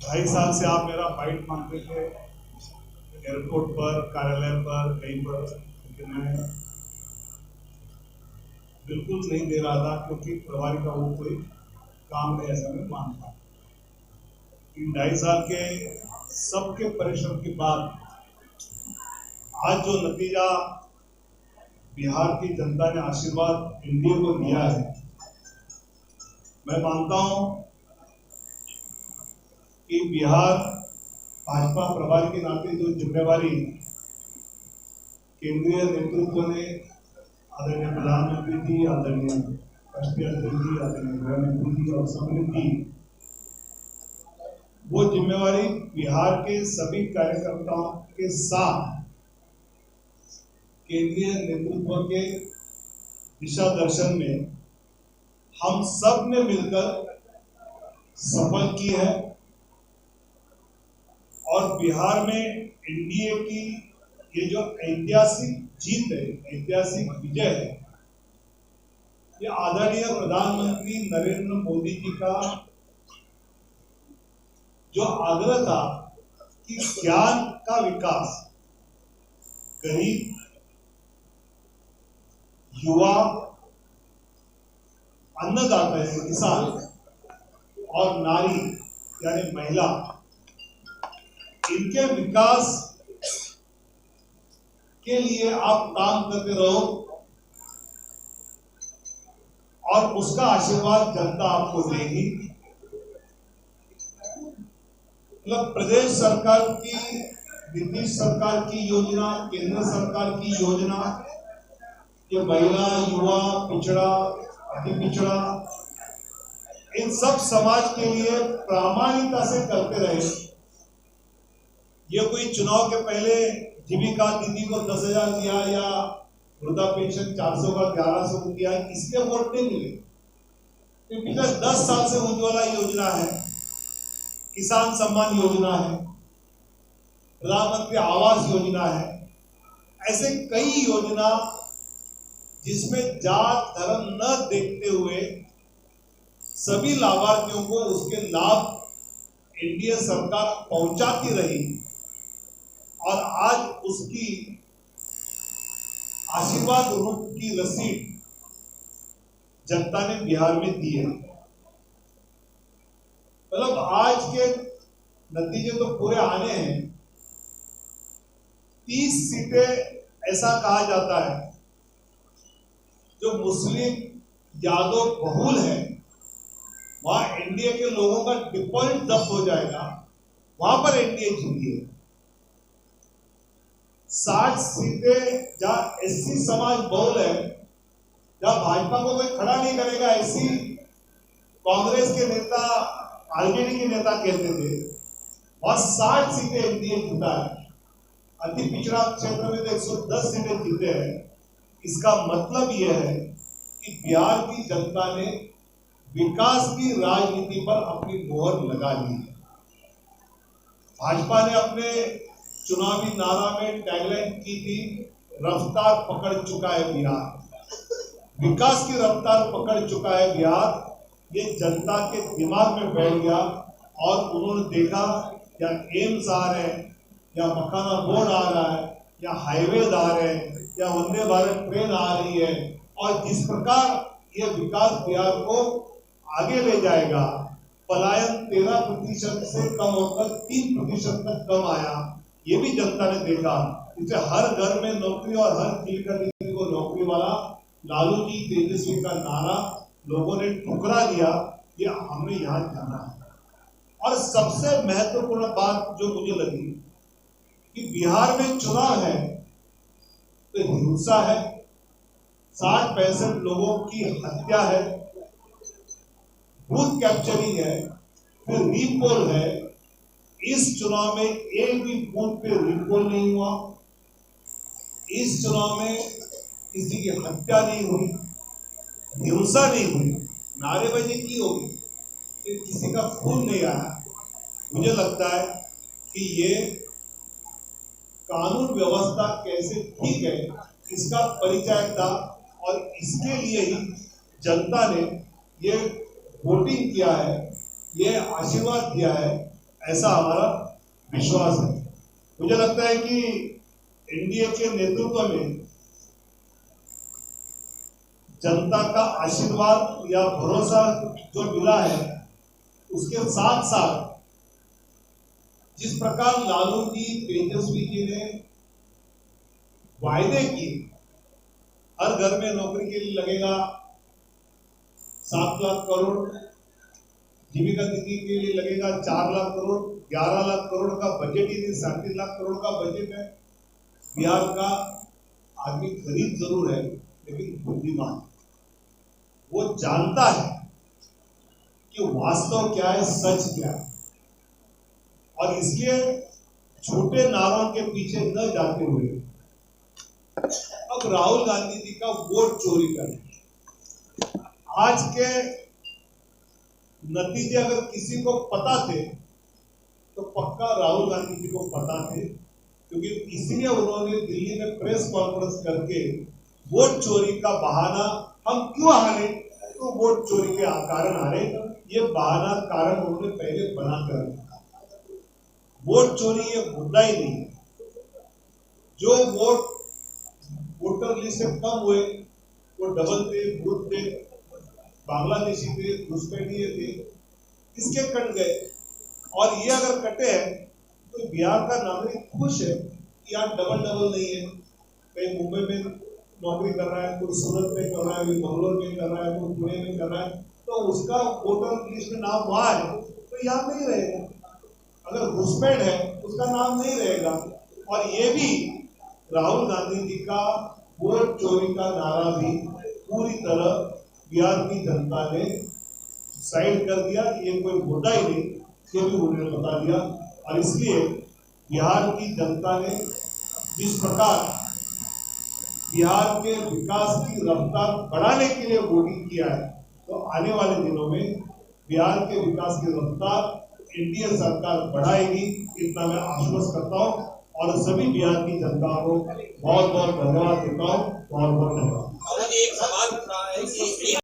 2.5 साल से आप मेरा फाइट मांगते थे एयरपोर्ट पर, कार्यालय पर, कहीं पर, लेकिन मैं बिल्कुल नहीं दे रहा था क्योंकि प्रभारी का वो कोई काम नहीं, ऐसा मैं मानता। इन 2.5 साल के सबके परिश्रम के बाद आज जो नतीजा बिहार की जनता ने आशीर्वाद एनडीए को दिया है, मैं मानता हूं कि बिहार भाजपा प्रभारी के नाते जो जिम्मेवारी केंद्रीय नेतृत्व ने, आदरणीय प्रधानमंत्री जी, आदरणीय राष्ट्रीय अध्यक्ष जी, आदरणीय गृह मंत्री जी और सबने दी, वो जिम्मेवारी बिहार के सभी कार्यकर्ताओं के साथ केंद्रीय नेतृत्व के दिशा दर्शन में हम सब ने मिलकर सफल की है और बिहार में एनडीए की ये जो ऐतिहासिक जीत है, ऐतिहासिक विजय है, ये आदरणीय प्रधानमंत्री नरेंद्र मोदी जी का जो आग्रह था कि ज्ञान का विकास गरीब, युवा, अन्नदाता है किसान और नारी यानी महिला, इनके विकास के लिए आप काम करते रहो और उसका आशीर्वाद जनता आपको देगी। मतलब प्रदेश सरकार की, नीतीश सरकार की योजना, केंद्र सरकार की योजना, ये महिला, युवा, पिछड़ा, अति पिछड़ा, इन सब समाज के लिए प्रामाणिकता से करते रहे। ये कोई चुनाव के पहले जीविका दीदी को 10,000 दिया या वृद्धा पेंशन 400 का 1100 को दिया, इसलिए वोट नहीं मिले। पिछले 10 साल से उज्ज्वला योजना है, किसान सम्मान योजना है, प्रधानमंत्री आवास योजना है, ऐसे कई योजना जिसमें जात धर्म न देखते हुए सभी लाभार्थियों को उसके लाभ एनडीए सरकार पहुंचाती रही और आज उसकी आशीर्वाद रूप की रसीद जनता ने बिहार में दी है। मतलब आज के नतीजे तो पूरे आने हैं। 30 सीटें ऐसा कहा जाता है जो मुस्लिम यादव बहुल है, वहां एनडीए के लोगों का डिफॉल्ट जब्त हो जाएगा, वहां पर एनडीए जीती है। 60 सीटें जहां एससी समाज बहुल है, जहां भाजपा को कोई खड़ा नहीं करेगा, ऐसी कांग्रेस के नेता, आरजेडी के नेता कहते थे, वहां 60 सीटें एनडीए जीता है। अति पिछड़ा क्षेत्र में तो 110 सीटें जीते हैं। इसका मतलब यह है कि बिहार की जनता ने विकास की राजनीति पर अपनी मोहर लगा ली है। भाजपा ने अपने चुनावी नारा में टैगलाइन की थी, रफ्तार पकड़ चुका है बिहार, विकास की रफ्तार पकड़ चुका है बिहार। ये जनता के दिमाग में बैठ गया और उन्होंने देखा या एम्स आ रहे हैं, या मकाना बोर्ड आ रहा है, या हाईवे आ रहे हैं, या वंदे भारत ट्रेन आ रही है, और जिस प्रकार ये विकास बिहार को आगे ले जाएगा, पलायन 13% से कम होकर 3% तक कम आया, ये भी जनता ने देखा। इससे हर घर में नौकरी और हर किसी को नौकरी वाला लालू जी तेजस्वी का नारा लोगों ने ठुकरा दिया, ये हमें याद करना है। और सबसे महत्वपूर्ण बात जो मुझे लगी कि बिहार में चुनाव है तो हिंसा है, 60-65 लोगों की हत्या है, बूथ कैप्चरिंग है, फिर रीपोल है। इस चुनाव में एक भी बूथ पे रीपोल नहीं हुआ, इस चुनाव में किसी की हत्या नहीं हुई, हिंसा नहीं हुई, नारेबाजी की होगी, किसी का खून नहीं आया। मुझे लगता है कि ये कानून व्यवस्था कैसे ठीक है, इसका परिचय था और इसके लिए ही जनता ने ये वोटिंग किया है, ये आशीर्वाद दिया है ऐसा हमारा विश्वास है। मुझे लगता है कि एनडीए के नेतृत्व में जनता का आशीर्वाद या भरोसा जो मिला है, उसके साथ साथ जिस प्रकार लालू जी, तेजस्वी जी ने वायदे किए, हर घर में नौकरी के लिए लगेगा 7 लाख करोड़, जीविका दीदी के लिए लगेगा 4 लाख करोड़, 11 लाख करोड़ का बजट ही नहीं, 37 लाख करोड़ का बजट है। बिहार का आदमी गरीब जरूर है लेकिन बुद्धिमान, वो जानता है कि वास्तव क्या है, सच क्या है, और इसलिए छोटे नारों के पीछे न जाते हुए अब राहुल गांधी जी का वोट चोरी करें। आज के नतीजे अगर किसी को पता थे तो पक्का राहुल गांधी जी को पता थे, क्योंकि इसीलिए उन्होंने दिल्ली में प्रेस कॉन्फ्रेंस करके वोट चोरी का बहाना, हम क्यों हारे तो वोट चोरी के कारण हारे, ये बहाना कारण उन्होंने पहले बना कर रखा। वोट चोरी ये मुद्दा ही नहीं है। जो वोट वोटर लिस्ट से कम हुए वो डबल थे, बूथ थे, बांग्लादेशी थे, घुसपैठिए थे, इसके कट गए। और ये अगर कटे हैं तो बिहार का नागरिक खुश है कि यार डबल डबल नहीं है, कहीं मुंबई में नौकरी कर रहा है, कोई सूरत में कर रहा है, कोई मंगलोर में कर रहा है, कोई पुणे में कर रहा है, तो उसका वोटर लिस्ट में नाम वहां है तो यहाँ नहीं रहेगा। अगर घुसपैठ है उसका नाम नहीं रहेगा। और ये भी राहुल गांधी जी का वोट चोरी का नारा भी पूरी तरह बिहार की जनता ने साइड कर दिया, ये कोई मुद्दा ही नहीं, ये भी उन्होंने बता दिया। और इसलिए बिहार की जनता ने जिस प्रकार बिहार के विकास की रफ्तार बढ़ाने के लिए वोटिंग किया है, तो आने वाले दिनों में बिहार के विकास की रफ्तार एनडीए सरकार बढ़ाएगी, इतना मैं आश्वस्त करता हूं। और सभी बिहार की जनता को बहुत बहुत धन्यवाद देता हूं। बहुत बहुत धन्यवाद। एक सवाल उठ रहा है कि